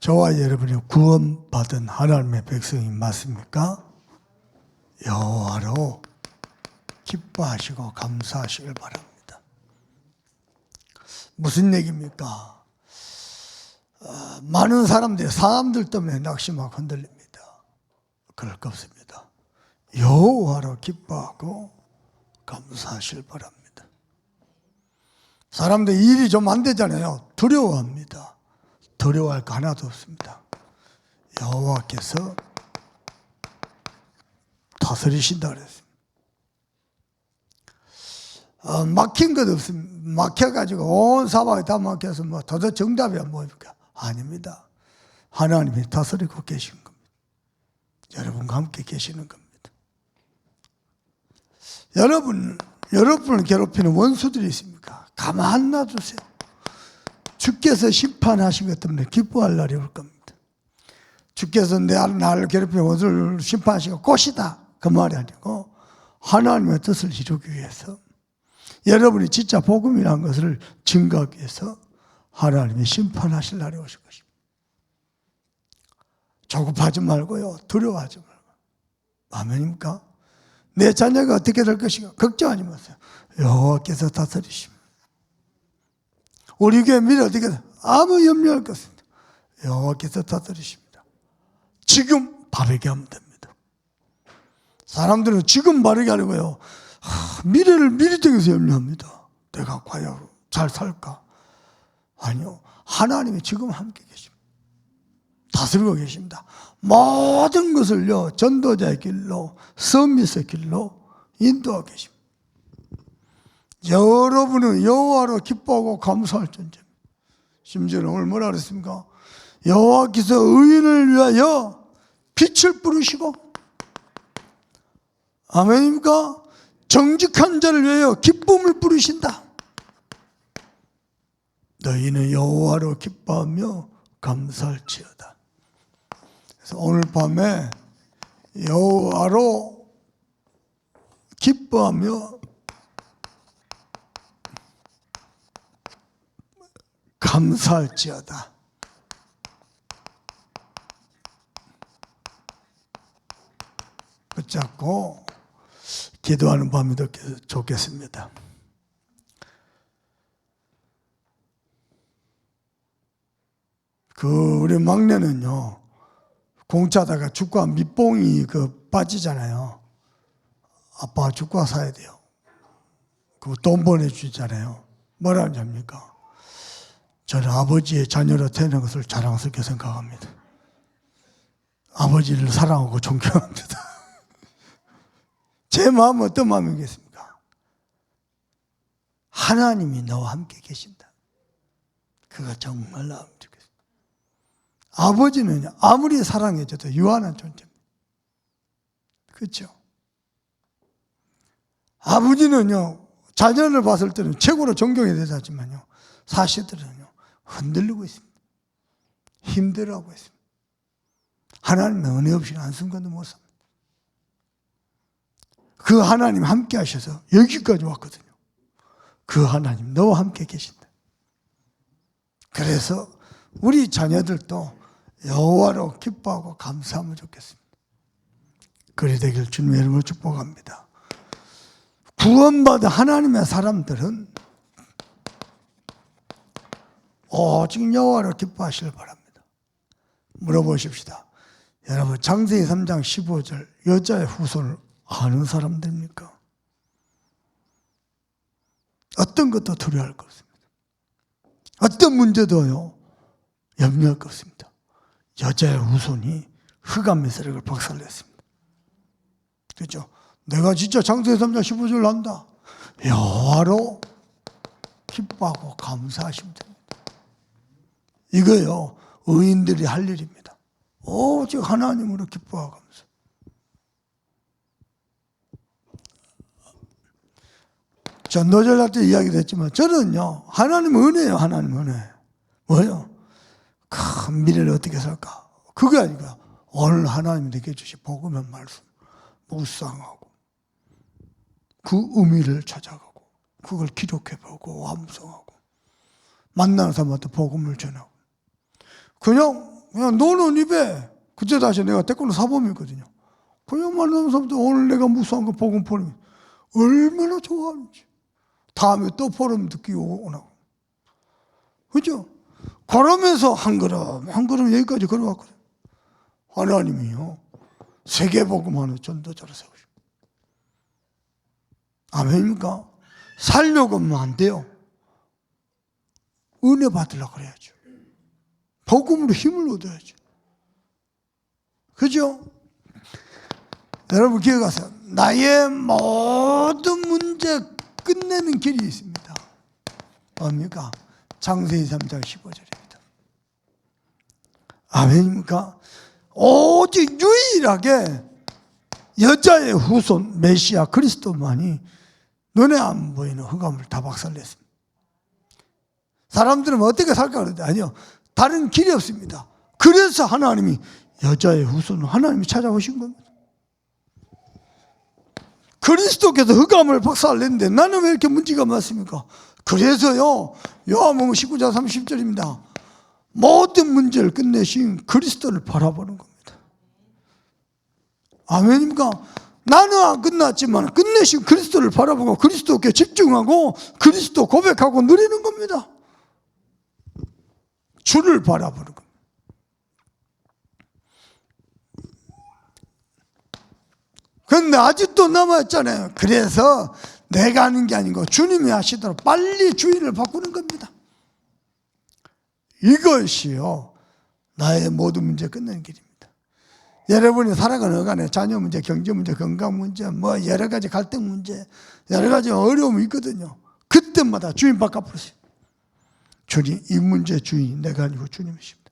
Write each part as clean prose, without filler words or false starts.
저와 여러분이 구원받은 하나님의 백성이 맞습니까? 여호와로 기뻐하시고 감사하시길 바랍니다. 무슨 얘기입니까? 많은 사람들 때문에 낙심하고 흔들립니다. 그럴 거 없습니다. 여호와로 기뻐하고 감사하시길 바랍니다. 사람들 일이 좀 안 되잖아요. 두려워합니다. 두려워할 거 하나도 없습니다. 여호와께서 다스리신다 그랬습니다. 막힌 것 없습니다. 막혀가지고 온 사방이 다 막혀서 뭐 도대체 정답이 뭡니까? 아닙니다. 하나님이 다스리고 계신 겁니다. 여러분과 함께 계시는 겁니다. 여러분을 괴롭히는 원수들이 있습니까? 가만 놔두세요. 주께서 심판하신 것 때문에 기뻐할 날이 올 겁니다. 주께서 나를 괴롭히는 원수를 심판하시고 꽃이다 그 말이 아니고 하나님의 뜻을 이루기 위해서 여러분이 진짜 복음이라는 것을 증거하기 위해서 하나님이 심판하실 날이 오실 것입니다. 조급하지 말고요. 두려워하지 말고. 아멘입니까? 내 자녀가 어떻게 될 것인가 걱정하지 마세요. 여호와께서 다스리십니다. 우리 교회 미래 어떻게 돼? 아무 염려할 것 없습니다. 여호와께서 다스리십니다. 지금 바르게 하면 됩니다. 사람들은 지금 바르게 하려고요. 미래를 미리 통해서 염려합니다. 내가 과연 잘 살까? 아니요. 하나님이 지금 함께 계십니다. 다스리고 계십니다. 모든 것을요, 전도자의 길로, 서밋의 길로 인도하고 계십니다. 여러분은 여호와로 기뻐하고 감사할 존재입니다. 심지어는 오늘 뭐라 그랬습니까? 여호와께서 의인을 위하여 빛을 부르시고, 아멘입니까? 정직한 자를 위하여 기쁨을 부르신다. 너희는 여호와로 기뻐하며 감사할지어다. 그래서 오늘 밤에 여호와로 기뻐하며 감사할지어다. 붙잡고 기도하는 밤이 더 좋겠습니다. 우리 막내는요, 공차다가 축구화 밑봉이 빠지잖아요. 아빠가 축구화 사야 돼요. 그거 돈 보내주잖아요. 뭐라 하는지 압니까? 저는 아버지의 자녀로 태어난 것을 자랑스럽게 생각합니다. 아버지를 사랑하고 존경합니다. 제 마음은 어떤 마음이겠습니까? 하나님이 너와 함께 계신다. 그거 정말 나으면 좋겠습니다. 아버지는 아무리 사랑해줘도 유한한 존재입니다. 그렇죠? 아버지는요, 자녀를 봤을 때는 최고로 존경해야 되지만요, 사실들은요, 흔들리고 있습니다. 힘들어하고 있습니다. 하나님의 은혜 없이는 한순간도 못 삽니다. 그 하나님 함께 하셔서 여기까지 왔거든요. 그 하나님 너와 함께 계신다. 그래서 우리 자녀들도 여호와로 기뻐하고 감사하면 좋겠습니다. 그리 되길 주님의 이름으로 축복합니다. 구원받은 하나님의 사람들은 오직 여호와로 기뻐하시길 바랍니다. 물어보십시다. 여러분, 창세기 3장 15절 여자의 후손을 아는 사람들입니까? 어떤 것도 두려워할 것 없습니다. 어떤 문제도요, 염려할 것 없습니다. 여자의 후손이 흑암의 세력을 박살냈습니다. 그렇죠? 내가 진짜 창세기 3장 15절 안다. 여호와로 기뻐하고 감사하시면 됩니다. 이거요, 의인들이 할 일입니다. 오직 하나님으로 기뻐하고 감사. 전도절 때 이야기도 했지만 저는요, 하나님 은혜예요. 하나님 은혜. 뭐예요? 큰 미래를 어떻게 살까? 그게 아니고요, 오늘 하나님이 내게 주신 복음의 말씀 묵상하고 그 의미를 찾아가고 그걸 기록해보고 암송하고 만나는 사람한테 복음을 전하고 그냥 그냥 노는 입에 그때 다시 내가 태권도 사범이었거든요. 그냥 만나면서부터 오늘 내가 무수한 거 복음 보면 얼마나 좋아하는지. 다음에 또 보름 듣기 오나. 그죠? 걸으면서 한 걸음 한 걸음 여기까지 걸어왔거든요. 하나님이요, 세계복음하는 전도자로 세우시고. 아멘입니까? 살려고 하면 안 돼요. 은혜 받으려고 그래야죠. 복음으로 힘을 얻어야죠. 그죠? 여러분 기억하세요. 나의 모든 문제 끝내는 길이 있습니다. 뭡니까? 창세기 3장 15절입니다. 아멘입니까? 오직 유일하게 여자의 후손 메시아 그리스도만이 눈에 안 보이는 흑암을 다 박살냈습니다. 사람들은 어떻게 살까 그러는데 아니요, 다른 길이 없습니다. 그래서 하나님이 여자의 후손을 하나님이 찾아오신 겁니다. 그리스도께서 흑암을 박살냈는데 나는 왜 이렇게 문제가 많습니까? 그래서요, 요한복음 19장 30절입니다. 모든 문제를 끝내신 그리스도를 바라보는 겁니다. 아멘입니까? 나는 안 끝났지만 끝내신 그리스도를 바라보고 그리스도께 집중하고 그리스도 고백하고 누리는 겁니다. 주를 바라보는 겁니다. 그런데 아직도 남아있잖아요. 그래서 내가 하는 게 아니고 주님이 하시도록 빨리 주인을 바꾸는 겁니다. 이것이요, 나의 모든 문제 끝내는 길입니다. 여러분이 살아가는 어간에 자녀 문제, 경제 문제, 건강 문제, 뭐 여러 가지 갈등 문제, 여러 가지 어려움이 있거든요. 그때마다 주인 바꿔버리세요. 주님, 이 문제의 주인이 내가 아니고 주님이십니다.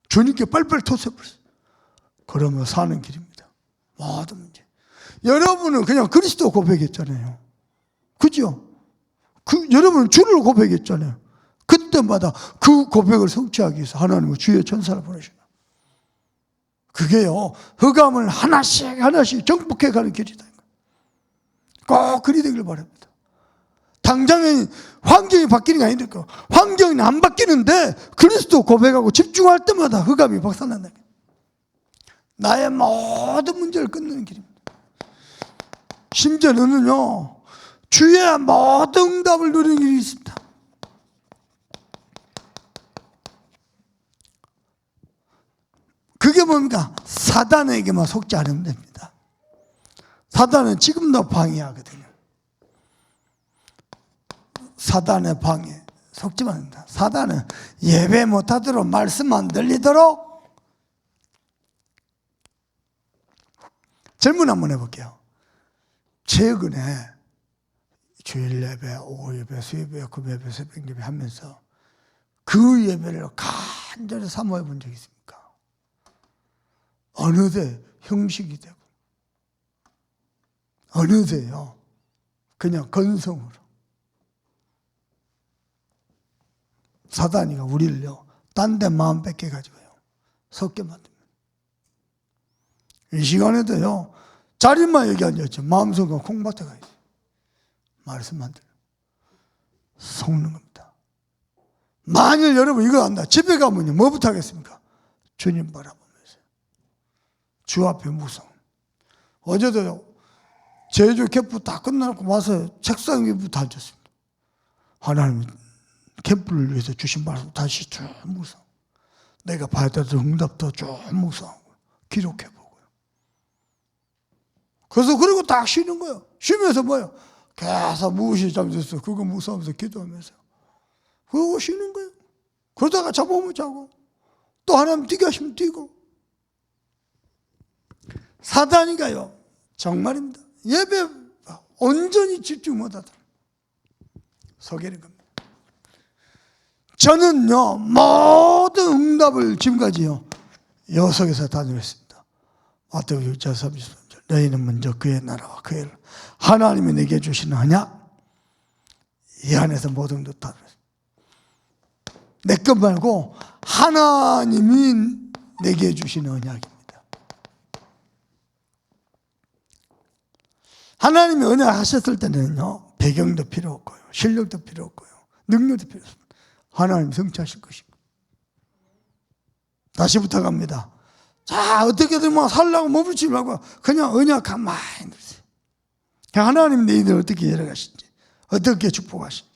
주님께 빨리빨리 토세버리세요. 그러면 사는 길입니다. 모든 문제. 여러분은 그냥 그리스도 고백했잖아요. 그죠? 여러분은 주를 고백했잖아요. 그때마다 그 고백을 성취하기 위해서 하나님은 주의 천사를 보내시나. 그게요, 흑암을 하나씩 하나씩 정복해 가는 길이다. 꼭 그리 되길 바랍니다. 당장에 환경이 바뀌는 게 아니니까. 환경이 안 바뀌는데 그리스도 고백하고 집중할 때마다 흑암이 박살난다. 나의 모든 문제를 끝내는 길입니다. 심지어 너는요, 주의 모든 응답을 누리는 길이 있습니다. 그게 뭡니까? 사단에게만 속지 않으면 됩니다. 사단은 지금도 방해하거든요. 사단의 방해 속지 말입니다. 사단은 예배 못하도록, 말씀 안 들리도록. 질문 한번 해볼게요. 최근에 주일 예배, 오후 예배, 수요예배, 금요예배, 새벽 예배 하면서 그 예배를 간절히 사모해 본 적이 있습니까? 어느새 형식이 되고, 어느새요, 그냥 건성으로. 사단이가 우리를요, 딴 데 마음 뺏겨가지고요, 섞게 만듭니다. 이 시간에도요, 자리만 여기 앉았죠. 마음속은 콩밭에 가 있어요. 말씀만 들어. 속는 겁니다. 만일 여러분 이거 안다, 집에 가면요, 뭐부터 하겠습니까? 주님 바라보면서. 주 앞에 묵상. 어제도요, 제주 캠프 다 끝나고 와서 책상 위부터 앉았습니다. 하나님 캠프를 위해서 주신 말씀 다시 쭉 묵상. 내가 봐야 될 응답도 쭉 묵상하고 기록해보고요. 그래서 그리고 딱 쉬는 거예요. 쉬면서 뭐예요? 계속 무엇이 잠들었어. 그거 묵상하면서 기도하면서. 그러고 쉬는 거예요. 그러다가 잡아오면 자고, 또 하나님 뛰게 하시면 뛰고. 사단이가요, 정말입니다. 예배 온전히 집중 못하더라. 속이는 겁니다. 저는요, 모든 응답을 지금까지요, 여석에서 다 누렸습니다. 마태복음 6장 33절. 너희는 먼저 그의 나라와 그의 일, 하나님이 내게 주시는 언약, 이 안에서 모든 것 다 누렸습니다. 내 것 말고 하나님이 내게 주시는 언약입니다. 하나님이 은혜 하셨을 때는요, 배경도 필요 없고요, 실력도 필요 없고요, 능력도 필요 없습니다. 하나님 성취하실 것입니다. 다시 부탁합니다. 자, 어떻게든 뭐 살라고 머물지 말고 그냥 언약 가만히 누세요. 하나님 너희들 어떻게 열어가신지, 어떻게 축복하신지.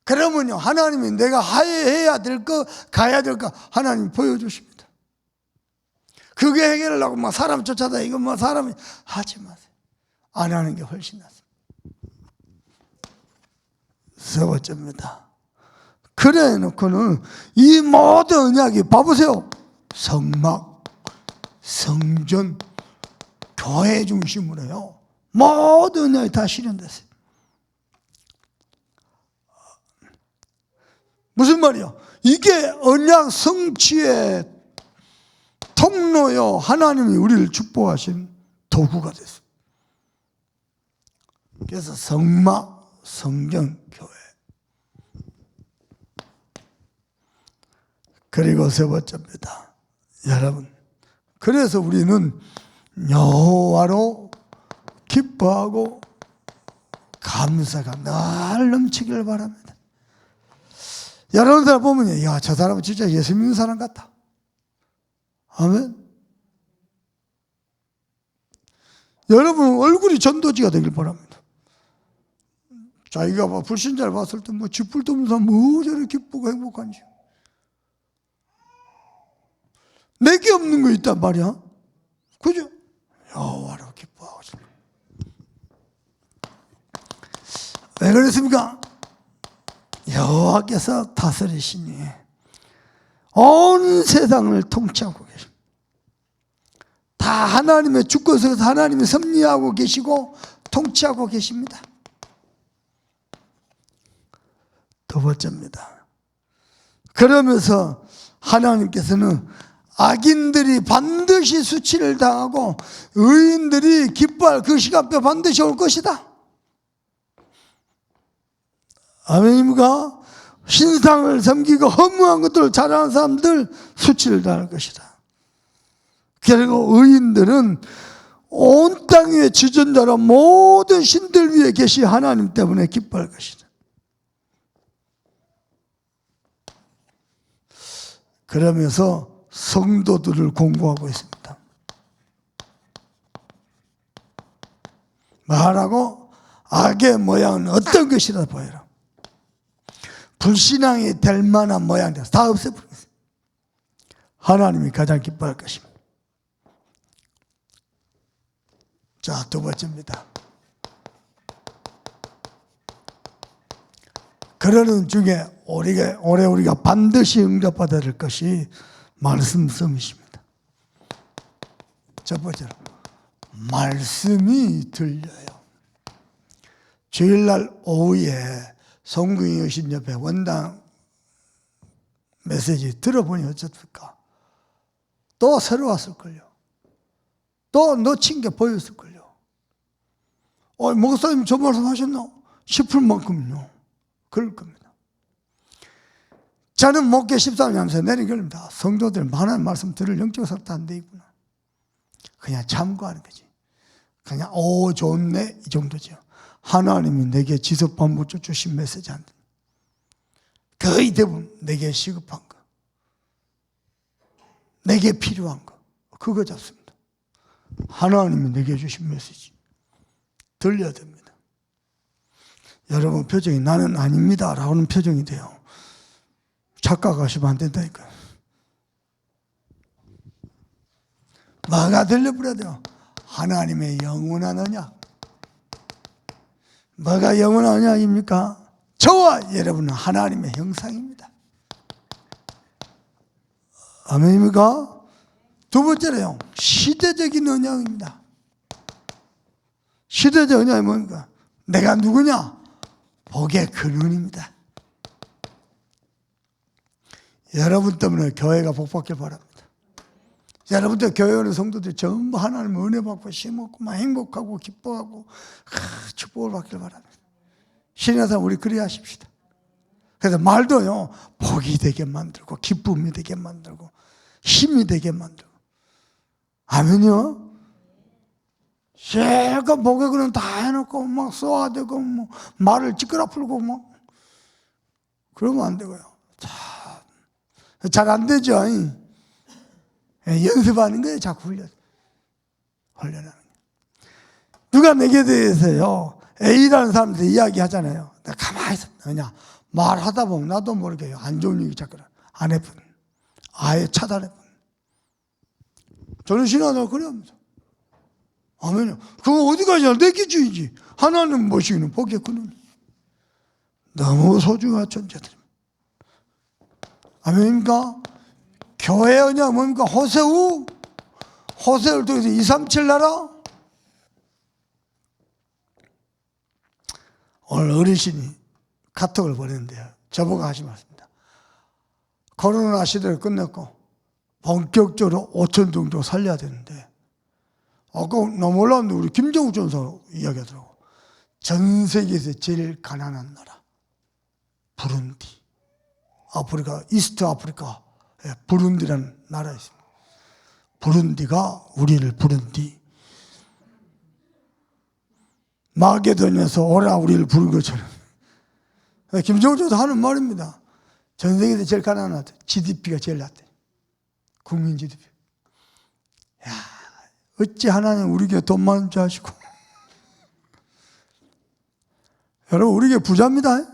그러면요, 하나님이 내가 해야 될 거, 가야 될 거 하나님 보여주십니다. 그게 해결하려고 막 사람 쫓아다 이거 뭐 사람이 하지 마세요. 안 하는 게 훨씬 낫습니다. 세 번째입니다. 그래 놓고는 이 모든 언약이 봐보세요. 성막, 성전, 교회 중심으로요. 모든 언약이 다 실현됐어요. 무슨 말이야? 이게 언약 성취의 통로요. 하나님이 우리를 축복하신 도구가 됐어요. 그래서 성막, 성전, 교회. 그리고 세 번째입니다. 여러분, 그래서 우리는 여호와로 기뻐하고 감사가 늘 넘치기를 바랍니다. 여러분들 보면, 야, 저 사람은 진짜 예수 믿는 사람 같다. 아멘. 여러분 얼굴이 전도지가 되길 바랍니다. 자기가 불신자를 봤을 때 쥐뿔도 없는 사람 뭐 저렇게 기쁘고 행복한지. 내게 없는 거 있단 말이야. 그죠? 여호와로 기뻐하고 싶어. 왜 그랬습니까? 여호와께서 다스리시니 온 세상을 통치하고 계십니다. 다 하나님의 주권에서 하나님이 섭리하고 계시고 통치하고 계십니다. 두 번째입니다. 그러면서 하나님께서는 악인들이 반드시 수치를 당하고 의인들이 기뻐할 그 시간표 반드시 올 것이다. 아멘입니까? 신상을 섬기고 허무한 것들을 자랑하는 사람들 수치를 당할 것이다. 그리고 의인들은 온 땅 위에 지존자로 모든 신들 위에 계신 하나님 때문에 기뻐할 것이다. 그러면서 성도들을 공부하고 있습니다. 말하고 악의 모양은 어떤 것이라 보여라. 불신앙이 될 만한 모양들 다 없애버리겠어요. 하나님이 가장 기뻐할 것입니다. 자, 두 번째입니다. 그러는 중에 올해 우리가 반드시 응답받아야 될 것이 말씀 씀이십니다. 첫 번째로 말씀이 들려요. 주일날 오후에 송궁이 여신 옆에 원당 메시지 들어보니 어쩌을까? 또 새로 왔을걸요. 또 놓친 게 보였을걸요. 목사님 저 말씀 하셨나? 싶을 만큼요. 그럴 겁니다. 저는 목회 14년 하면서 내린 결론입니다. 성도들 많은 말씀 들을 영적 삭도 안 돼 있구나. 그냥 참고하는 거지. 그냥 좋네 이 정도죠. 하나님이 내게 지속반복적으로 주신 메시지 안 돼. 거의 대부분 내게 시급한 거, 내게 필요한 거, 그거 잡습니다. 하나님이 내게 주신 메시지 들려야 됩니다. 여러분 표정이 나는 아닙니다 라는 표정이 돼요. 착각하시면 안 된다니까요. 뭐가 들려버려야 돼요? 하나님의 영원한 언약. 뭐가 영원한 언약입니까? 저와 여러분은 하나님의 형상입니다. 아멘입니까? 두 번째로요, 시대적인 언약입니다. 시대적 언약이 뭡니까? 내가 누구냐? 복의 근원입니다. 여러분 때문에 교회가 복받길 바랍니다. 여러분들 교회 오는 성도들이 전부 하나님의 은혜 받고 심었고 막 행복하고 기뻐하고 축복을 받길 바랍니다. 신앙상 우리 그리 하십시다. 그래서 말도요, 복이 되게 만들고 기쁨이 되게 만들고 힘이 되게 만들고. 아멘요. 실컷 복의 그는 다 해놓고 막 쏘아대고 뭐 말을 찌끄러 풀고 막 그러면 안 되고요. 자, 잘 안 되죠. 연습하는 거예요. 자꾸 훈련하는 거예요. 누가 내게 대해서요, A라는 사람한테 이야기하잖아요. 내가 가만히 있어. 그냥 말하다 보면 나도 모르게 안 좋은 얘기 자꾸 안 해본. 아예 차단해본. 저는 신앙을 그래합니다. 아멘요. 그거 어디 가냐? 내게 주이지. 하나님 모시기는 복이었거든요. 너무 소중한 존재들입니다. 아멘입니까? 교회 언약 뭡니까? 호세우를 통해서 237 나라. 오늘 어르신이 카톡을 보냈는데요. 저보고 하신 말씀입니다. 코로나 시대를 끝냈고 본격적으로 5천 정도 살려야 되는데, 아까 너무 놀랐는데 우리 김정욱 전사 이야기하더라고. 전 세계에서 제일 가난한 나라 부룬디, 아프리카, 이스트 아프리카 부룬디라는 나라에 있습니다. 부룬디가 우리를 부른디, 마게도냐에서 오라 우리를 부른 것처럼. 김정은 전사 하는 말입니다. 전 세계에서 제일 가난하대. GDP가 제일 낮대. 국민 GDP. 야, 어찌 하나님 우리 교회 돈 많은 줄 아시고. 여러분, 우리 교회 부자입니다.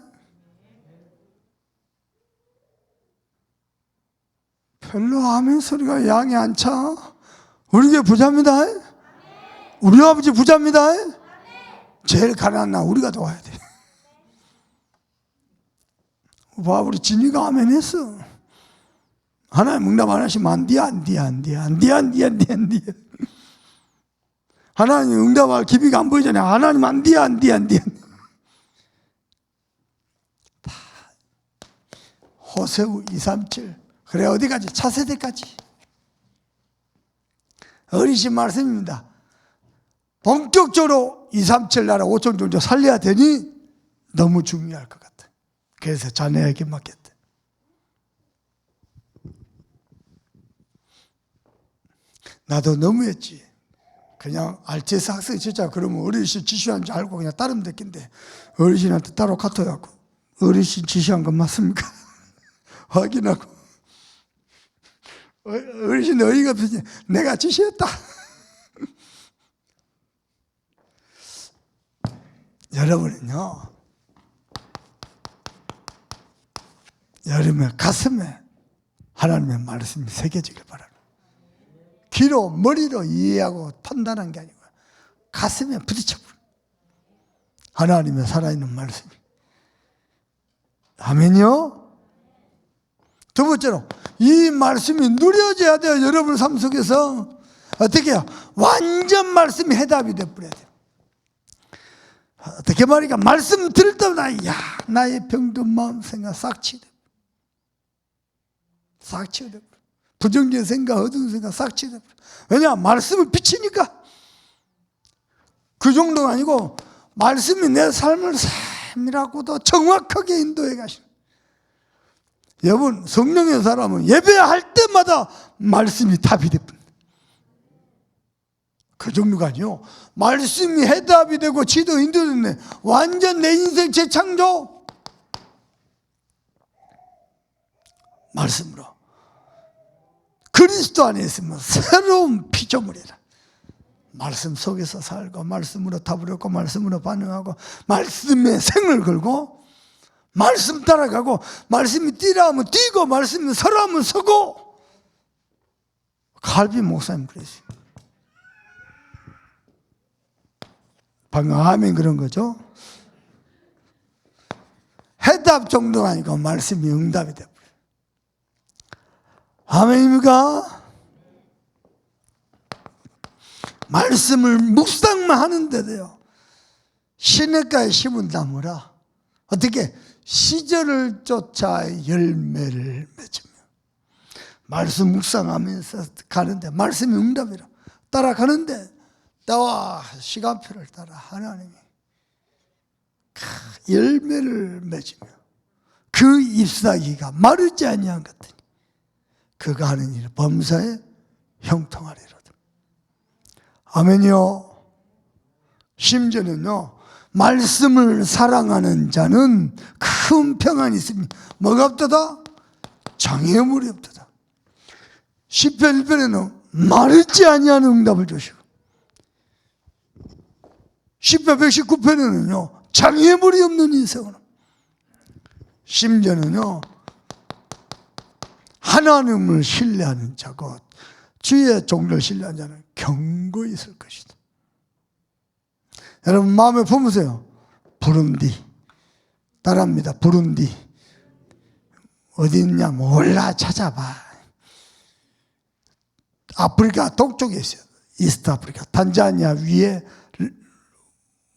별로 아멘 소리가 양이 안 차. 우리 교회 부자입니다. 우리 아버지 부자입니다. 제일 가난한 나 우리가 도와야 돼. 봐, 우리 진이가 아멘 했어. 하나님 응답 안 하시면 안 돼. 하나님 응답할 기비가 안 보이잖아요. 하나님 안 돼. 다 호세우 237. 그래, 어디까지? 차세대까지. 어리신 말씀입니다. 본격적으로 237 나라 5천 정도 살려야 되니 너무 중요할 것 같아. 그래서 자네에게 맡겼대. 나도 너무했지. 그냥 RTS 학생 진짜 그러면 어르신 지시한 줄 알고 그냥 따르면 됐긴데, 어르신한테 따로 카톡 해갖고 어르신 지시한 건 맞습니까? 확인하고. 어르신 어이가 없으니 내가 지시했다. 여러분은요, 여러분의 가슴에 하나님의 말씀이 새겨지길 바랍니다. 귀로 머리로 이해하고 판단한 게 아니고 가슴에 부딪혀버려. 하나님의 살아있는 말씀이. 아멘이요. 두 번째로, 이 말씀이 누려져야 돼요. 여러분 삶 속에서. 어떻게 해요? 완전 말씀이 해답이 돼버려야 돼요. 어떻게 말이까? 말씀 들을 때마다 나의 병든 마음 생각 싹 치워져. 부정적인 생각, 어두운 생각 싹 치워져. 왜냐? 말씀을 비치니까. 그 정도가 아니고 말씀이 내 삶을 삶이라고도 정확하게 인도해 가시는. 여러분, 성령의 사람은 예배할 때마다 말씀이 답이 됩니다. 그 정도가 아니요. 말씀이 해답이 되고 지도 인도됐네. 완전 내 인생 재창조. 말씀으로. 그리스도 안에 있으면 새로운 피조물이라. 말씀 속에서 살고, 말씀으로 답을 얻고, 말씀으로 반응하고, 말씀에 생을 걸고, 말씀 따라가고, 말씀이 뛰라 하면 뛰고, 말씀이 서라 하면 서고. 칼빈 목사님 그랬어요. 방금 아멘 그런 거죠. 해답 정도가 아니고 말씀이 응답이 되어버려요. 아멘입니까? 말씀을 묵상만 하는데도요, 시냇가에 심은 나무라 어떻게 시절을 쫓아 열매를 맺으며, 말씀 묵상하면서 가는데 말씀이 응답이라 따라가는데, 때와 시간표를 따라 하나님이 열매를 맺으며 그 잎사귀가 마르지 아니한 것 같으니 그가 하는 일 범사에 형통하리로다. 아멘이요. 심지어는요, 말씀을 사랑하는 자는 큰 평안이 있습니다. 뭐가 없도다? 장애물이 없도다. 시편 1편에는 마르지 아니하는 응답을 주시고, 시편 119편에는요 장애물이 없는 인생으로, 심지어는요 하나님을 신뢰하는 자고 주의 종을 신뢰하는 자는 경고히 있을 것이다. 여러분 마음에 품으세요. 부룬디 따라합니다. 부룬디 어디 있냐 몰라 찾아봐. 아프리카 동쪽에 있어요. 이스트 아프리카 탄자니아 위에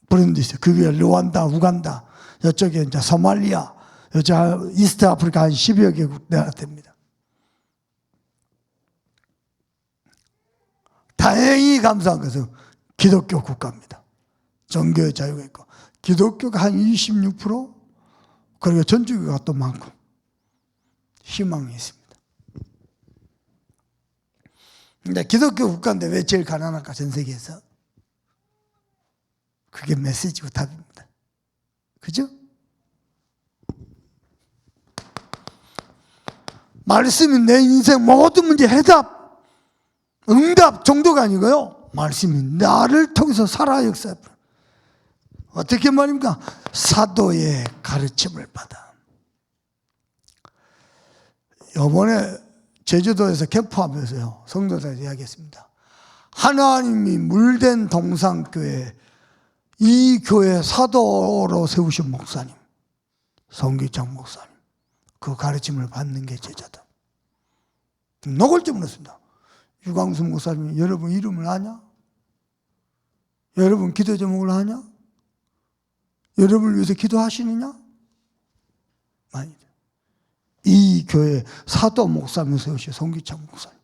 부룬디 있어요. 그 위에 르완다, 우간다, 이쪽에 이제 소말리아, 여자 이스트 아프리카 한 10여 개국 나라 됩니다. 다행히 감사한 것은 기독교 국가입니다. 종교의 자유가 있고 기독교가 한 26%, 그리고 전주교가 또 많고 희망이 있습니다. 근데 기독교 국가인데 왜 제일 가난할까? 전 세계에서. 그게 메시지고 답입니다. 그죠? 말씀이 내 인생 모든 문제 해답, 응답 정도가 아니고요. 말씀이 나를 통해서 살아 역사해. 어떻게 말입니까? 사도의 가르침을 받아. 이번에 제주도에서 캠프하면서요 성도들한테 이야기했습니다. 하나님이 물된 동산교회, 이 교회 사도로 세우신 목사님, 성기창 목사님, 그 가르침을 받는 게 제자다. 노골적으로 했습니다. 유광수 목사님이 여러분 이름을 아냐? 여러분 기도 제목을 아냐? 여러분을 위해서 기도하시느냐? 아니다. 이 교회 사도 목사님 세우신 성기창 목사님,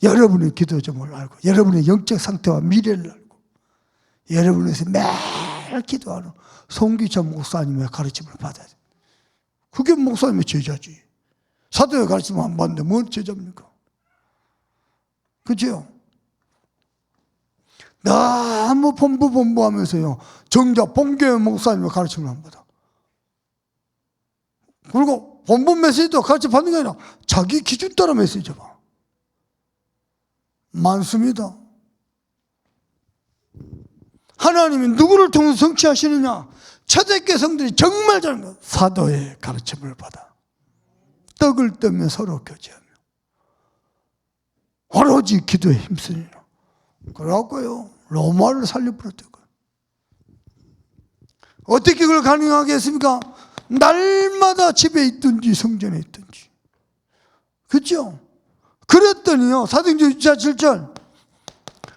여러분의 기도 제목을 알고 여러분의 영적 상태와 미래를 알고 여러분에서 매일 기도하는 성기창 목사님의 가르침을 받아야 돼요. 그게 목사님의 제자지. 사도의 가르침을 안 받는데 뭔 제자입니까? 그죠? 너무 본부하면서요 정작 본교회 목사님의 가르침을 안 받아. 그리고 본분 메시지도 가르쳐 받는 게 아니라 자기 기준 따라 메시지 봐. 많습니다. 하나님이 누구를 통해서 성취하시느냐? 초대교회 성들이 정말 잘하는 거예요. 사도의 가르침을 받아 떡을 뜨며 서로 교제하며 오로지 기도에 힘쓰니라. 그래갖고요 로마를 살려버렸던 거예요. 어떻게 그걸 가능하게 했습니까? 날마다 집에 있든지 성전에 있든지. 그렇죠? 그랬더니요 사도행전 6장 7절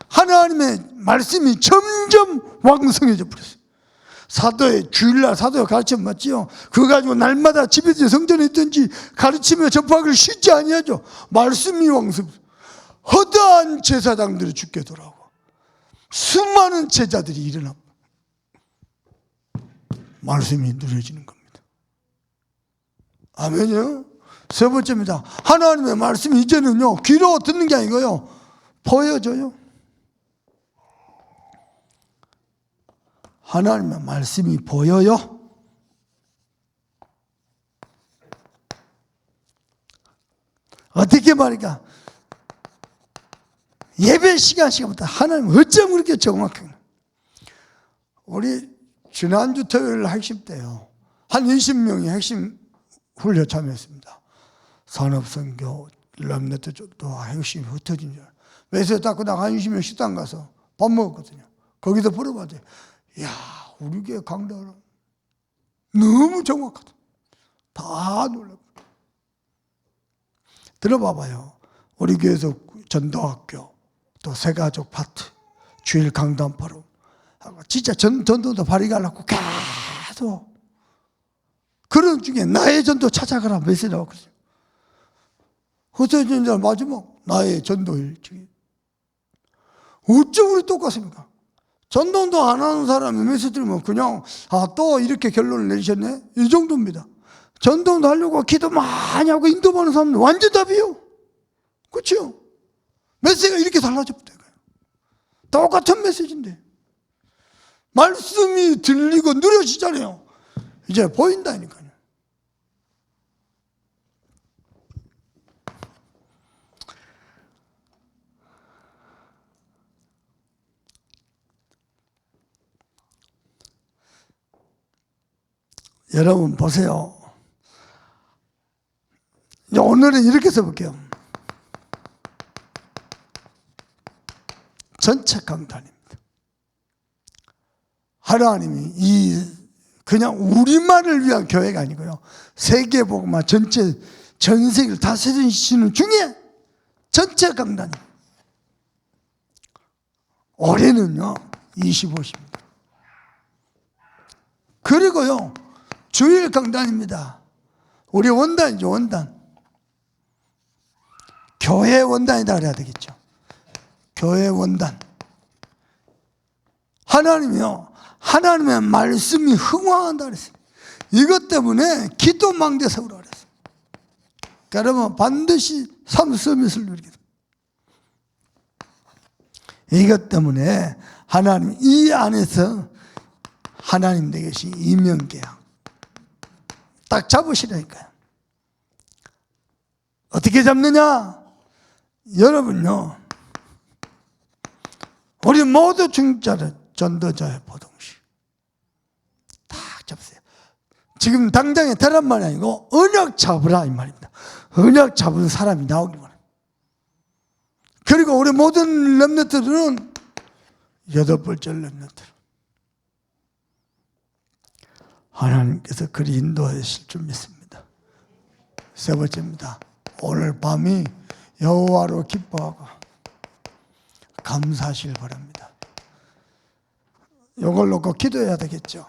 하나님의 말씀이 점점 왕성해져 버렸어요. 사도의 주일날 사도의 가르침 맞지요? 그거 가지고 날마다 집에 있든지 성전에 있든지 가르치며 접하기를 쉽지 아니하죠. 말씀이 왕성. 허다한 제사장들이 죽게 돌아오고 수많은 제자들이 일어나고 말씀이 누려지는 겁니다. 아멘이요. 세 번째입니다. 하나님의 말씀이 이제는요 귀로 듣는 게 아니고요 보여져요. 하나님의 말씀이 보여요. 어떻게 말일까? 예배 시간부터 하나님 어쩜 그렇게 정확하게. 우리 지난주 토요일 핵심 때요 한 20명이 핵심 훈련 참여했습니다. 산업선교, 람네트 쪽도 핵심이 흩어진 줄. 매세 닦고 나가 한 20명 식당 가서 밥 먹었거든요. 거기서 물어봤더니 야 우리 교회 강단은 너무 정확하다. 다 놀라고. 들어봐봐요. 우리 교회에서 전도학교, 또 새가족 파트, 주일 강단 포럼, 진짜 전도도 발휘하려고 계속 그런 중에 나의 전도 찾아가라 메시지 나왔거든요. 허세전자 마지막 나의 전도일 중에 어쩜 우리 똑같습니까? 전도도 안 하는 사람이 메시지 들으면 그냥 또 이렇게 결론을 내리셨네 이 정도입니다. 전도도 하려고 기도 많이 하고 인도하는 사람들 완전 답이에요. 그렇죠? 메시지가 이렇게 달라졌대요. 똑같은 메시지인데 말씀이 들리고 누려지잖아요. 이제 보인다니까요. 여러분 보세요. 오늘은 이렇게 써볼게요. 전체 강단입니다. 하나님이 그냥 우리만을 위한 교회가 아니고요, 세계복음화 전체 전 세계를 다스리시는 중에 전체 강단입니다. 올해는요 25입니다. 그리고요 주일 강단입니다. 우리 원단이죠. 원단. 교회 원단이다 그래야 되겠죠. 교회 원단. 하나님이요, 하나님의 말씀이 흥황한다 그랬어요. 이것 때문에 기도망대 세우라 그랬어요. 그러면 반드시 삼서밋을 누리게 됩니다. 이것 때문에 하나님 이 안에서 하나님 되시 이면계약 딱 잡으시라니까요. 어떻게 잡느냐? 여러분요, 우리 모두 중자를 전도자의 보동식 딱 잡으세요. 지금 당장에 되란 말이 아니고 언약 잡으라 이 말입니다. 언약 잡은 사람이 나오기 바랍니다. 그리고 우리 모든 렘넌트들은 8번째 렘넌트, 하나님께서 그리 인도하실 줄 믿습니다. 세 번째입니다. 오늘 밤이 여호와로 기뻐하고 감사하시길 바랍니다. 이걸 놓고 기도해야 되겠죠.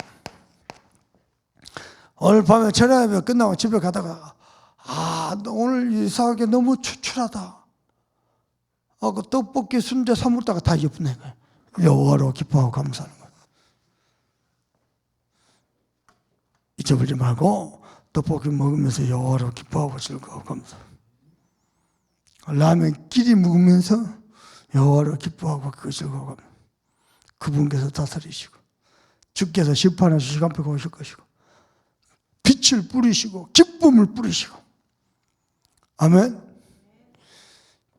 오늘 밤에 전화예배 끝나고 집에 가다가 오늘 이상하게 너무 추출하다. 그 떡볶이 순대 사먹다가 다 엎네. 여호와로 기뻐하고 감사하는 거예요. 잊어버리지 말고 떡볶이 먹으면서 여호와로 기뻐하고 즐거워 감사하고, 라면 끼리 먹으면서 여호와로 기뻐하고 그 즐거워 감사하고, 그분께서 다스리시고 주께서 심판하셔 시간표가 오실 것이고 빛을 뿌리시고 기쁨을 뿌리시고. 아멘.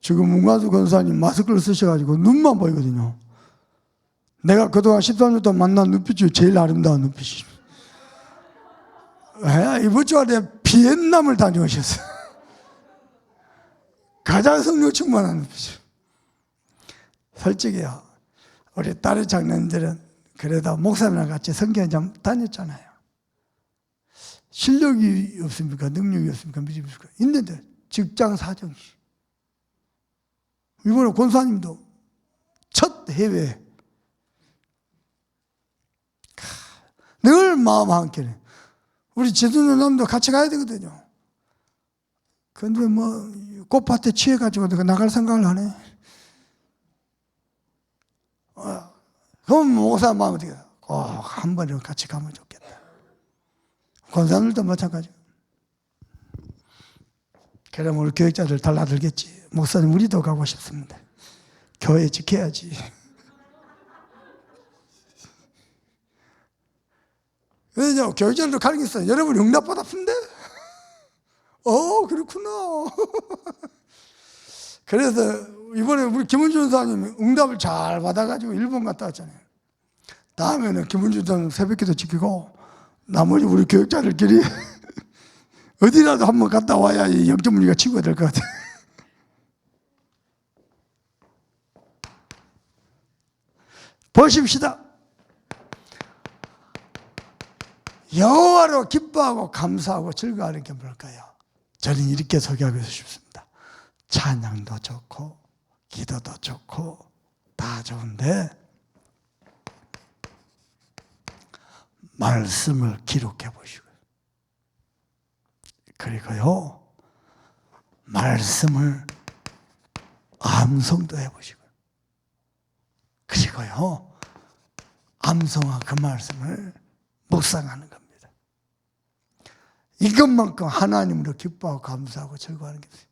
지금 문관수 권사님 마스크를 쓰셔가지고 눈만 보이거든요. 내가 그동안 13년 동안 만난 눈빛 중에 제일 아름다운 눈빛이죠. 이번 주에 비엔남을 다녀오셨어요. 가장 성령 충만한 눈빛이죠. 솔직히요, 우리 다른 장로님들은 그래도 목사님이랑 같이 성경 좀 다녔잖아요. 실력이 없습니까? 능력이 없습니까? 믿음이 없습니까? 있는데 직장 사정이. 이번에 권사님도 첫 해외 늘 마음 한켠에. 우리 제주님도 같이 가야 되거든요. 그런데 뭐 꽃밭에 취해가지고 내가 나갈 생각을 하네. 그럼 목사 마음 어떻게 해요? 한 번은 같이 가면 좋겠다. 권사님들도 마찬가지. 그럼 우리 교육자들 달라들겠지. 목사님 우리도 가고 싶습니다. 교회 지켜야지. 왜냐, 교육자들도 가는 게 있어요. 여러분 응답보다 아픈데? 그렇구나. 그래서 이번에 우리 김은준 사님 응답을 잘 받아가지고 일본 갔다 왔잖아요. 다음에는 김은준 사님 새벽기도 지키고 나머지 우리 교육자들끼리 어디라도 한번 갔다 와야 이 영적 문제가 치유가 될 것 같아요. 보십시다. 여호와로 기뻐하고 감사하고 즐거워하는 게 뭘까요? 저는 이렇게 소개하고 싶습니다. 찬양도 좋고 기도도 좋고 다 좋은데 말씀을 기록해 보시고요. 그리고요, 말씀을 암송도 해 보시고요. 그리고요, 암송한 그 말씀을 묵상하는 겁니다. 이것만큼 하나님으로 기뻐하고 감사하고 즐거워하는 게 있어요.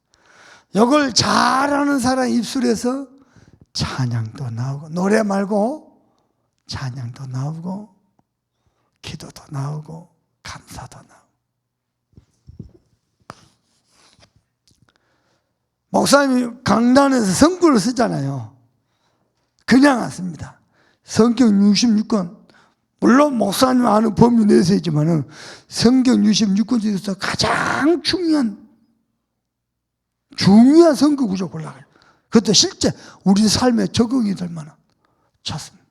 이걸 잘하는 사람 입술에서 찬양도 나오고, 노래 말고 찬양도 나오고 기도도 나오고 감사도 나오고. 목사님이 강단에서 성구를 쓰잖아요. 그냥 안 씁니다. 성경 66권 물론 목사님 아는 범위 내에서 있지만은 성경 66권 중에서 가장 중요한 선거 구조 골라요. 그것도 실제 우리 삶에 적용이 될 만한 찾습니다.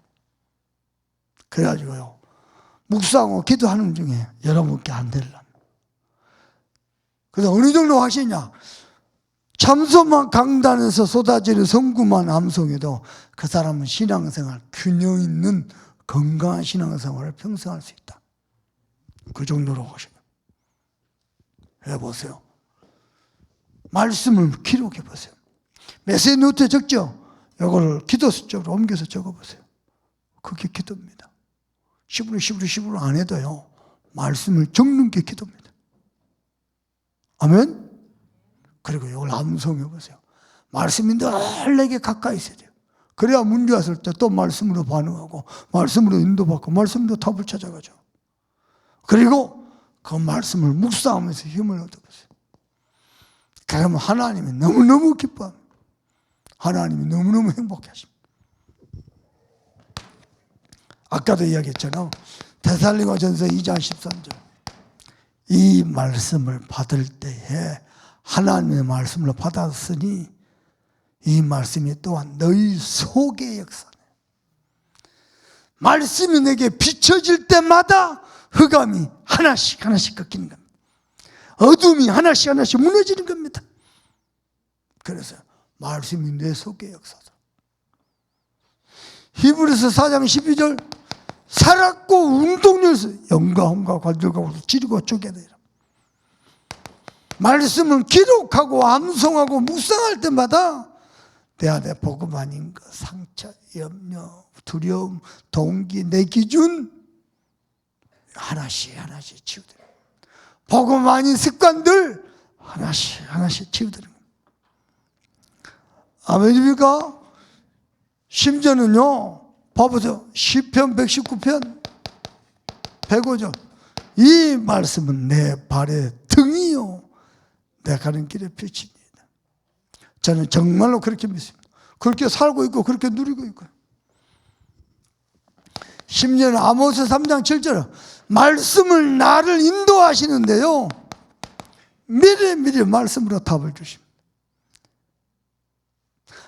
그래가지고요, 묵상하고 기도하는 중에 여러분께 안 되려면. 그래서 어느 정도 하시냐? 참소만 강단에서 쏟아지는 성구만 암송해도 그 사람은 신앙생활, 균형 있는 건강한 신앙생활을 평생 할 수 있다. 그 정도로 하시면 해보세요. 말씀을 기록해 보세요. 메시지 노트에 적죠? 이거를 기도 수적으로 옮겨서 적어보세요. 그게 기도입니다. 10으로 안 해도요, 말씀을 적는 게 기도입니다. 아멘? 그리고 이걸 암송해 보세요. 말씀이 늘 내게 가까이 있어야 돼요. 그래야 문제 왔을 때 또 말씀으로 반응하고, 말씀으로 인도받고, 말씀으로 답을 찾아가죠. 그리고 그 말씀을 묵상하면서 힘을 얻어보세요. 그러면 하나님이 너무너무 기뻐합니다. 하나님이 너무너무 행복해 하십니다. 아까도 이야기했잖아요. 데살로니가전서 2장 13절. 이 말씀을 받을 때에 하나님의 말씀을 받았으니 이 말씀이 또한 너희 속의 역사네. 말씀이 내게 비춰질 때마다 흑암이 하나씩 꺾이는 겁니다. 어둠이 하나씩 무너지는 겁니다. 그래서 말씀이 내 속의 역사다. 히브리서 4장 12절. 살았고 운동력에서 영과 혼과 관절과 지르고 쪼개내라. 말씀을 기록하고 암송하고 묵상할 때마다 내 안에 복음 아닌 것, 상처, 염려, 두려움, 동기, 내 기준 하나씩 치우드립니다. 복음 아닌 습관들 하나씩 치우드립니다. 아멘입니까? 심지어는요, 봐보세요. 시편 119편 105절. 이 말씀은 내 발의 등이요 내 가는 길의 빛입니다. 저는 정말로 그렇게 믿습니다. 그렇게 살고 있고 그렇게 누리고 있고요. 심지어는 아모스 3장 7절. 말씀을 나를 인도하시는데요, 미리 말씀으로 답을 주십니다.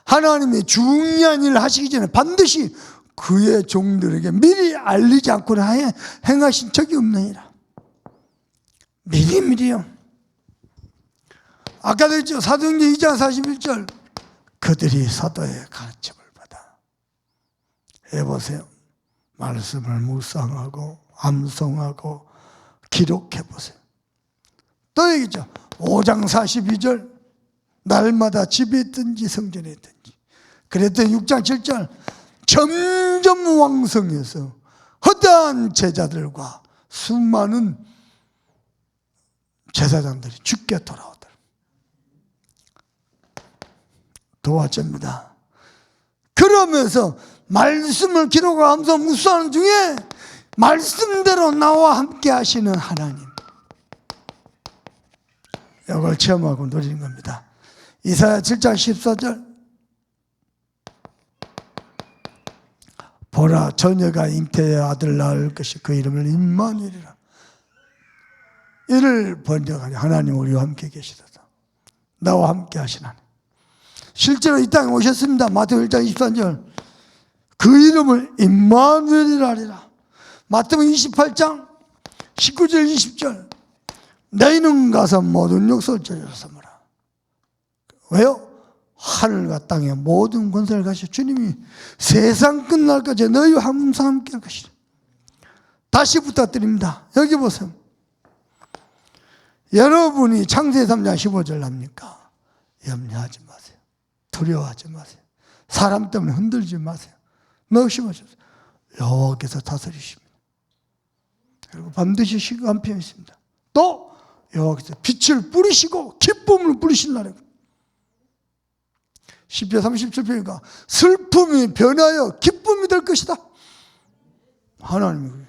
하나님이 중요한 일을 하시기 전에 반드시 그의 종들에게 미리 알리지 않고는 행하신 적이 없느니라. 미리요. 아까도 했죠. 사도행전 2장 41절. 그들이 사도의 가르침을 받아. 해보세요. 말씀을 묵상하고 암송하고 기록해보세요. 또 얘기죠. 5장 42절. 날마다 집에 있든지 성전에 있든지. 그랬더니 6장 7절. 점점 왕성해서 허다한 제자들과 수많은 제사장들이 죽게 돌아오더라. 도와줍니다. 그러면서 말씀을 기록하고 암송 묵상하는 중에 말씀대로 나와 함께 하시는 하나님, 이걸 체험하고 누리는 겁니다. 이사야 7장 14절. 보라, 처녀가 잉태의 아들 낳을 것이 그 이름을 임마누엘이라. 이를 번역하니 하나님 우리와 함께 계시도다. 나와 함께 하신 하나님. 실제로 이 땅에 오셨습니다. 마태복음 1장 23절. 그 이름을 임마누엘이라 하리라. 마태복음 28장 19절 20절. 너희는 가서 모든 역사를 저주로 삼으라. 왜요? 하늘과 땅의 모든 권세를 가시어 주님이 세상 끝날까지 너희와 항상 함께 할 것이라. 다시 부탁드립니다. 여기 보세요. 여러분이 창세기 3장 15절 납니까? 염려하지 마세요. 두려워하지 마세요. 사람 때문에 흔들지 마세요. 넣으시면서 여호와께서 다스리십니다. 그리고 반드시 시간 편이 있습니다. 또 여호와께서 빛을 뿌리시고 기쁨을 뿌리신다는 시편 37편이니까 슬픔이 변하여 기쁨이 될 것이다. 하나님이 그래요.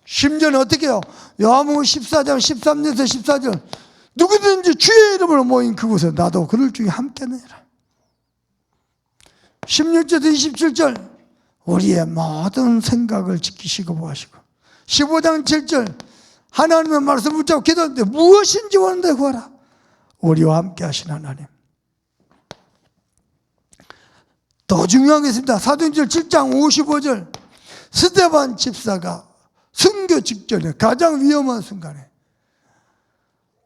심지어는 어떻게 해요? 요한복음 14장 13절에서 14절. 누구든지 주의 이름으로 모인 그곳에 나도 그들 중에 함께 내라. 16절에서 27절. 우리의 모든 생각을 지키시고 보시고 15장 7절 하나님의 말씀 붙잡고 기도하는데 무엇인지 원한다 구하라. 우리와 함께 하신 하나님. 더 중요한 게 있습니다. 사도행전 7장 55절 스데반 집사가 순교 직전에 가장 위험한 순간에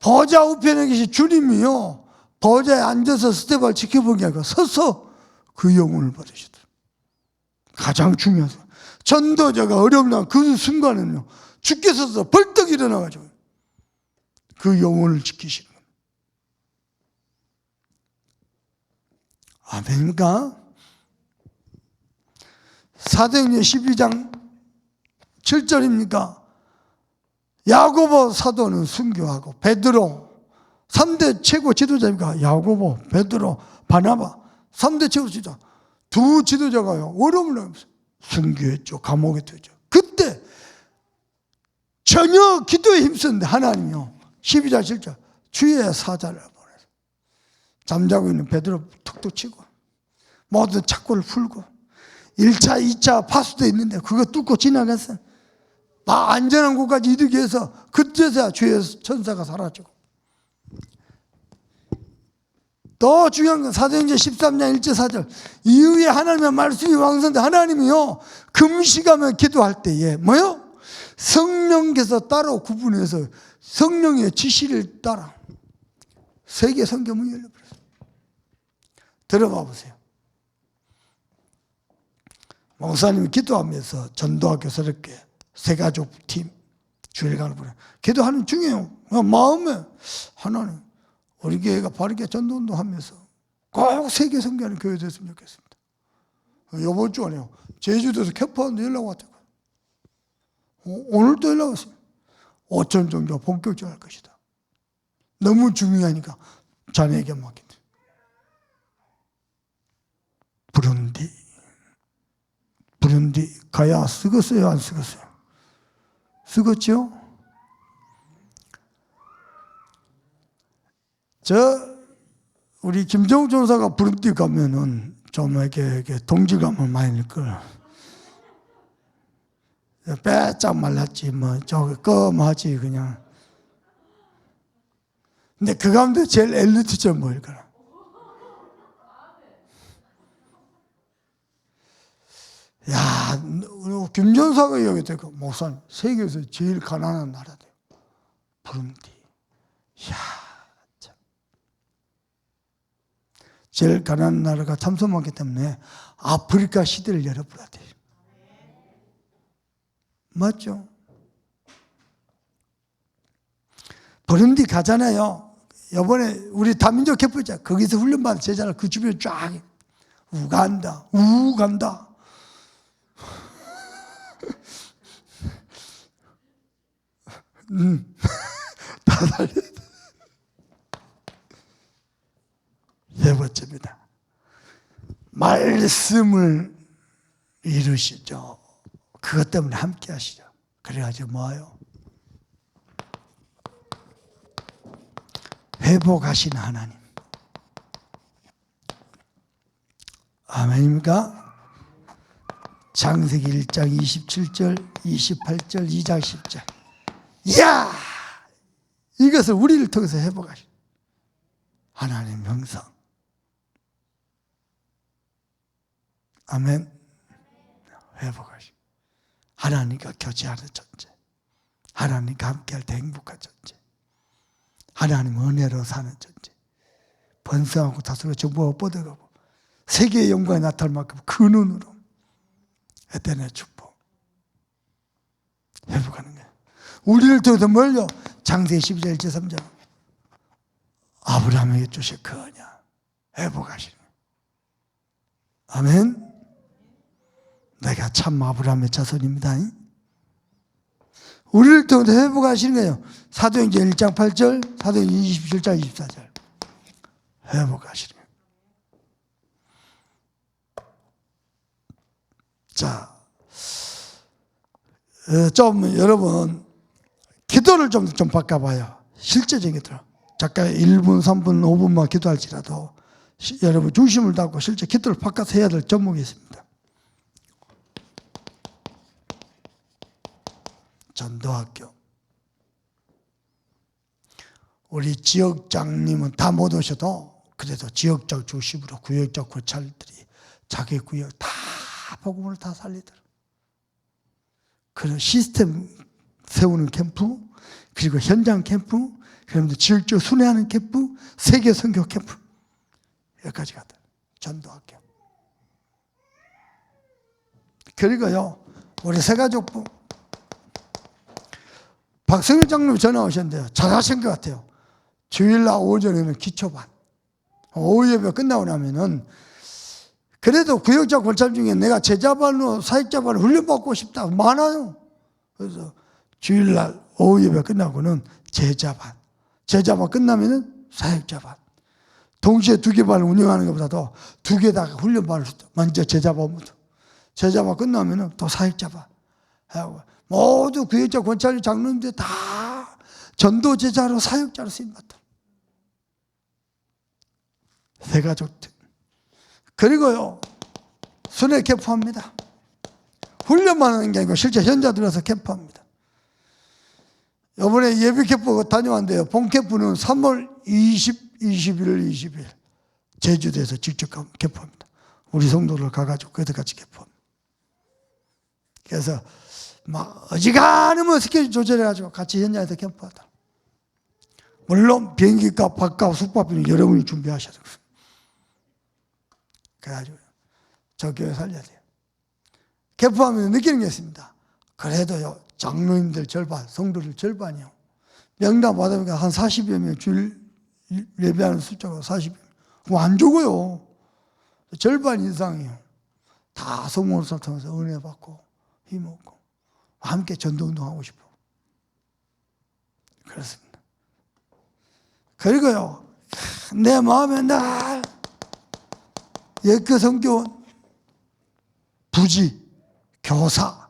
보좌 우편에 계신 주님이요 보좌에 앉아서 스데반을 지켜본 게 아니라 서서 그 영혼을 받으시더라. 가장 중요한 순간. 전도자가 어려운 그 순간에는요 주께서 벌떡 일어나가지고 그 영혼을 지키시는 겁니다. 아멘입니까? 사도행전 12장 7절입니까? 야고보 사도는 순교하고 베드로 3대 최고 지도자입니까? 야고보, 베드로, 바나바 3대 최고 지도자 두 지도자가요 어려움을 당하면서 순교했죠. 감옥에 들죠. 그때 전혀 기도에 힘썼는데 하나님이요 12장 7절 주의 사자를 보내서 잠자고 있는 베드로 툭툭 치고 모든 착고를 풀고 1차, 2차 파수도 있는데 그거 뚫고 지나갔어요. 안전한 곳까지 이르기 위해서 그때서야 주의 천사가 사라지고 더 중요한 건 사도행전 13장 1절 4절 이후에 하나님의 말씀이 왕성한데 하나님이요 금식하며 기도할 때에 뭐요? 성령께서 따로 구분해서 성령의 지시를 따라 세계 성경문이 열려버렸어요. 들어봐 보세요. 목사님이 기도하면서 전도학교 새롭게 세가족팀 주일강을 보내 기도하는 중에요. 마음에 하나님 우리 교회가 바르게 전도운동 하면서 꼭 세계 성교하는 교회 됐으면 좋겠습니다. 이번 주 안에요. 제주도에서 캠프하는데 연락 왔대요. 오늘도 연락 왔어요. 5천 종교 본격적으로 할 것이다. 너무 중요하니까 자네에게 맡긴다. 부룬디 가야 쓰겠어요? 안 쓰겠어요? 쓰겠죠? 우리 김정욱 전사가 부룬디 가면은 좀 이렇게 동질감을 많이 낼 걸. 빼짝 말랐지, 저기 껌하지, 그냥. 근데 그 가운데 제일 엘리트처럼 보일 거라. 야, 김전사가 얘기했다니까, 목사님, 세계에서 제일 가난한 나라대요. 부룬디. 이야, 참. 제일 가난한 나라가 참소했기 때문에 아프리카 시대를 열어버려야 돼요. 맞죠? 부룬디 가잖아요. 이번에 우리 다민족 캠프자 거기서 훈련받은 제자를 그 주변에 쫙 우간다. 다 달려. 네 번째입니다. 말씀을 이루시죠. 그것 때문에 함께 하시죠. 그래가지고 뭐예요? 회복하시는 하나님. 아멘입니까? 창세기 1장 27절, 28절, 2장 10절. 이야! 이것을 우리를 통해서 회복하시는 하나님의 명성. 아멘. 회복하시고 하나님과 교제하는 존재, 하나님과 함께할 때 행복한 존재, 하나님 은혜로 사는 존재, 번성하고 다스려 정보가 뻗어가고 세계의 영광이 나타날 만큼 그 눈으로 에덴의 축복 회복하는 거예요. 우리를 통해서 뭘요? 창세기 12절 1절 3절 아브라함에게 주실 그 언약 회복하시는 거예요. 아멘. 내가 참 아브라함의 자손입니다. 우리를 통해서 회복하시는 거예요. 사도행전 1장 8절, 사도행전 27장 24절 회복하시는 거예요. 자, 좀 여러분 기도를 좀 바꿔봐요. 실제적인 기도. 잠깐 1분, 3분, 5분만 기도할지라도 여러분 중심을 닫고 실제 기도를 바꿔서 해야 될 종목이 있습니다. 전도학교. 우리 지역장님은 다 못 오셔도 그래도 지역장 중심으로 구역장 고찰들이 자기 구역 다 복음을 다 살리더라. 그런 시스템 세우는 캠프, 그리고 현장 캠프, 그러면서 지역적 순회하는 캠프, 세계 선교 캠프, 여기까지 가더라. 전도학교. 그리고요, 우리 새가족부 박성일 장로님 전화 오셨는데요. 잘하신 것 같아요. 주일날 오전에는 기초반, 오후 예배 끝나고 나면은 그래도 구역자 권찰 중에 내가 제자반으로 사역자반을 훈련받고 싶다 많아요. 그래서 주일날 오후 예배 끝나고는 제자반 끝나면은 사역자반, 동시에 2개 반을 운영하는 것보다도 2개 다 훈련반을 먼저 제자반부터, 제자반 끝나면은 또 사역자반 하고 모두 구역자 권찰 장로님들 다 전도 제자로 사역자로 쓰임받다. 새가족들. 그리고요, 순회 캠프합니다. 훈련만 하는 게 아니고 실제 현장 들어서 캠프합니다. 이번에 예비 캠프 다녀왔는데요. 본 캠프는 3월 21일, 20일 제주도에서 직접 캠프합니다. 우리 성도들 가가지고 그때 같이 캠프합니다. 그래서 막 어지간하면 스케줄 조절해가지고 같이 현장에서 캠프하다. 물론 비행기값, 밥값, 숙박비는 여러분이 준비하셔야 돼요. 그래가지고 저 교회 살려야 돼요. 캠프하면서 느끼는 게 있습니다. 그래도요, 장로님들 절반, 성도들 절반이요. 명단 받으니까 한 40여 명 주일 예배하는 숫자가 40여 명. 그거 안 죽어요. 절반 이상이요. 다 성모를 통해서 은혜 받고 힘 얻고 함께 전도운동하고 싶어. 그렇습니다. 그리고요, 내 마음에 날 예교 성교원, 부지, 교사,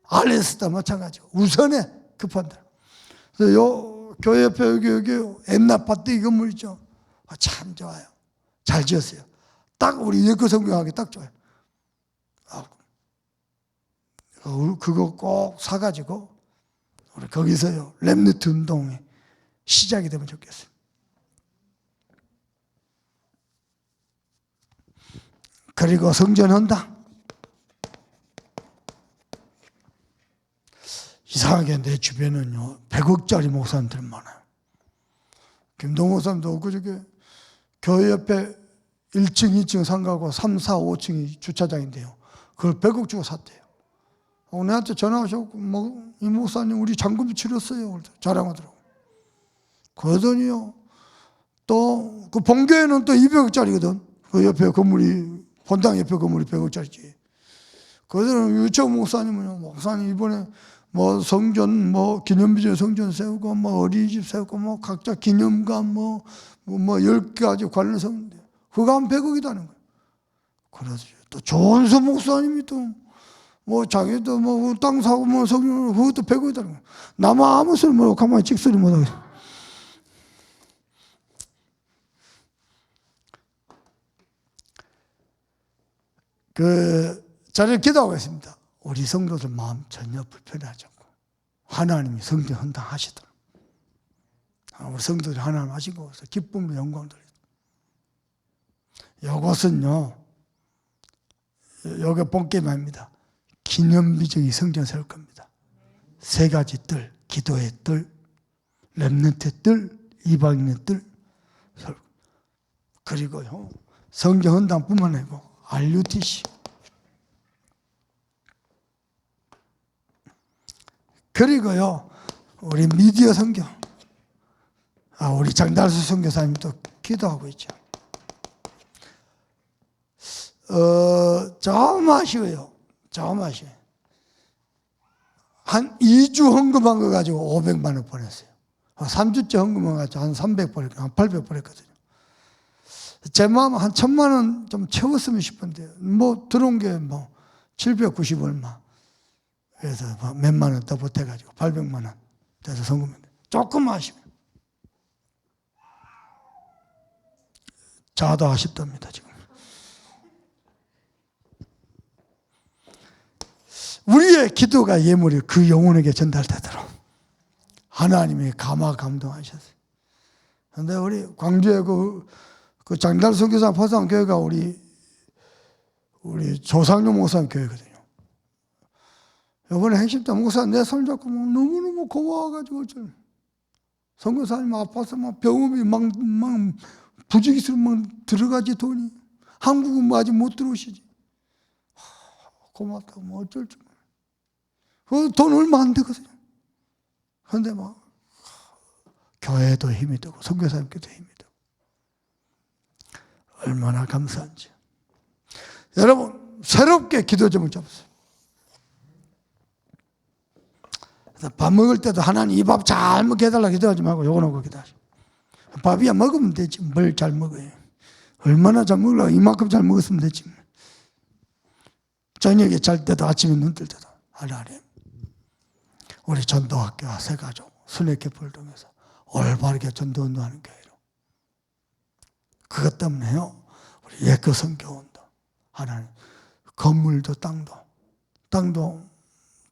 RS도 마찬가지고 우선에 급한다. 그래서 요 교회 옆에 여기 옛날 밭대기 건물 있죠. 참 좋아요. 잘 지었어요. 딱 우리 예교 성교하기 딱 좋아요. 그거 꼭 사가지고 우리 거기서요 렘넌트 운동이 시작이 되면 좋겠어요. 그리고 성전헌당. 이상하게 내 주변은요 100억짜리 목사님들 많아요. 김동호 목사님도 그저께 교회 옆에 1층, 2층 상가고 3, 4, 5층이 주차장인데요. 그걸 100억 주고 샀대요. 내한테 전화 오셨고 이 목사님 우리 잔금 치렀어요. 자랑하더라고. 그러더니요 또 그 본교회는 또 200억짜리거든. 그 옆에 건물이 본당 옆에 건물이 100억짜리지. 그들은 유채호 목사님은요, 목사님 이번에 뭐 성전, 뭐 기념비전 성전 세우고, 뭐 어린이집 세우고, 뭐 각자 기념관, 뭐 10가지 관련 세우는데, 그거 한 100억이다는 거예요. 그래서 또 조은수 목사님이 또, 뭐 자기도 뭐 땅 사고 뭐 성전, 그것도 100억이다는 거예요. 나만 아무 소리 못하고 가만히 찍소리 못하겠어. 저를 기도하고 있습니다. 우리 성도들 마음 전혀 불편하지 않고 하나님이 성전 헌당하시도록 우리 성도들이 하나님 하시고 기쁨으로 영광 돌리도록. 이것은요 여기 본게임입니다. 기념비적인 성전 세울 겁니다. 3가지 뜰, 기도의 뜰, 렘넌트의 뜰, 이방인의 뜰, 그리고요 성전 헌당뿐만 아니고 RUTC, 그리고요 우리 미디어 선교, 우리 장달수 선교사님도 기도하고 있죠. 좀 아쉬워요. 좀 아쉬워요. 한 2주 헌금한 거 가지고 500만 원 보냈어요. 3주째 헌금한 거 가지고 한 300 보냈거든요. 한 800 보냈거든요. 제 마음은 한 1000만 원 좀 채웠으면 싶은데 뭐 들어온 게 뭐 790 얼마. 그래서 몇만 원 더 보태가지고 800만 원 돼서 성금했는데 조금 아쉬워요. 저도 아쉽답니다 지금. 우리의 기도가 예물이 그 영혼에게 전달되도록 하나님이 감동하셨어요. 그런데 우리 광주에 그 장달 선교사 포상교회가 우리 조상용 목사님 교회거든요. 이번에 핵심자 목사 내 손 잡고 막 너무너무 고마워가지고 선교사님 아파서 막 병원비 막 부지기수로 막 들어가지 돈이. 한국은 뭐 아직 못 들어오시지. 고맙다고 뭐 어쩔 줄 몰라. 돈 얼마 안 되거든요. 그런데 막 교회도 힘이 되고 선교사님께도 힘이 되고 얼마나 감사한지. 여러분 새롭게 기도점을 잡으세요. 밥 먹을 때도 하나님 이 밥 잘 먹게 해달라 기도하지 말고 요거 놓고 기도하시고. 밥이야 먹으면 되지 뭘 잘 먹어요. 얼마나 잘 먹으려고 이만큼 잘 먹었으면 되지. 저녁에 잘 때도 아침에 눈 뜰 때도 하나님 우리 전도학교와 새가족 순회개포를 통해서 올바르게 전도운동하는 교회로 그것 때문에요 우리 예커선교원도 하나님 건물도 땅도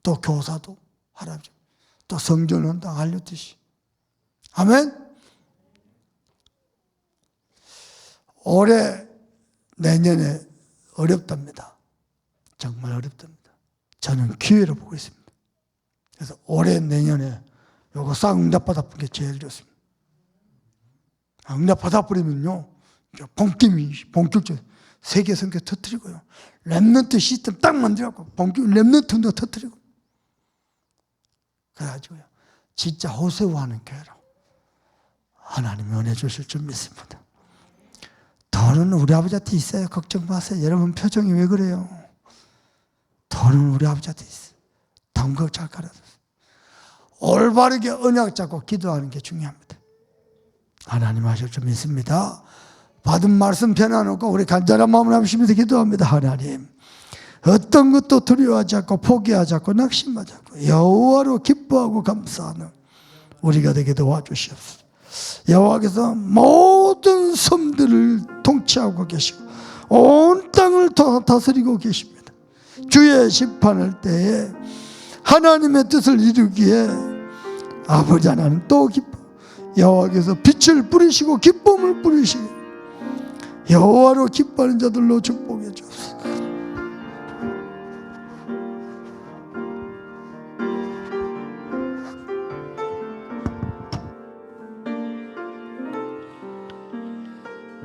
또 교사도 할아버지 또 성전원당 알렸듯이 아멘. 올해 내년에 어렵답니다. 정말 어렵답니다. 저는 기회로 보고 있습니다. 그래서 올해 내년에 요거 싹 응답받아 버린 게 제일 좋습니다. 응답받아 버리면요 본격적으로 세계 선교 터뜨리고요 렘넌트 시스템 딱 만들어갖고 본격 렘넌트 운동 터뜨리고 그래가지고요 진짜 호세우하는 교회로 하나님이 은혜 주실 줄 믿습니다. 돈은 우리 아버지한테 있어요. 걱정 마세요. 여러분 표정이 왜 그래요? 돈은 우리 아버지한테 있어요. 담극 잘 깔아줬어요. 올바르게 언약 잡고 기도하는 게 중요합니다. 하나님 하실 줄 믿습니다. 받은 말씀 변화놓고 우리 간절한 마음을 하시면서 기도합니다. 하나님 어떤 것도 두려워하지 않고 포기하지 않고 낙심하지 않고 여호와로 기뻐하고 감사하는 우리가 되게 도와주시옵소서. 여호와께서 모든 섬들을 통치하고 계시고 온 땅을 다스리고 계십니다. 주의 심판할 때에 하나님의 뜻을 이루기에 아버지 하나님 또 기뻐 여호와께서 빛을 뿌리시고 기쁨을 뿌리시고 여호와로 기뻐하는 자들로 축복해 주옵소서.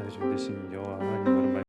주님 대신 여호와 하나님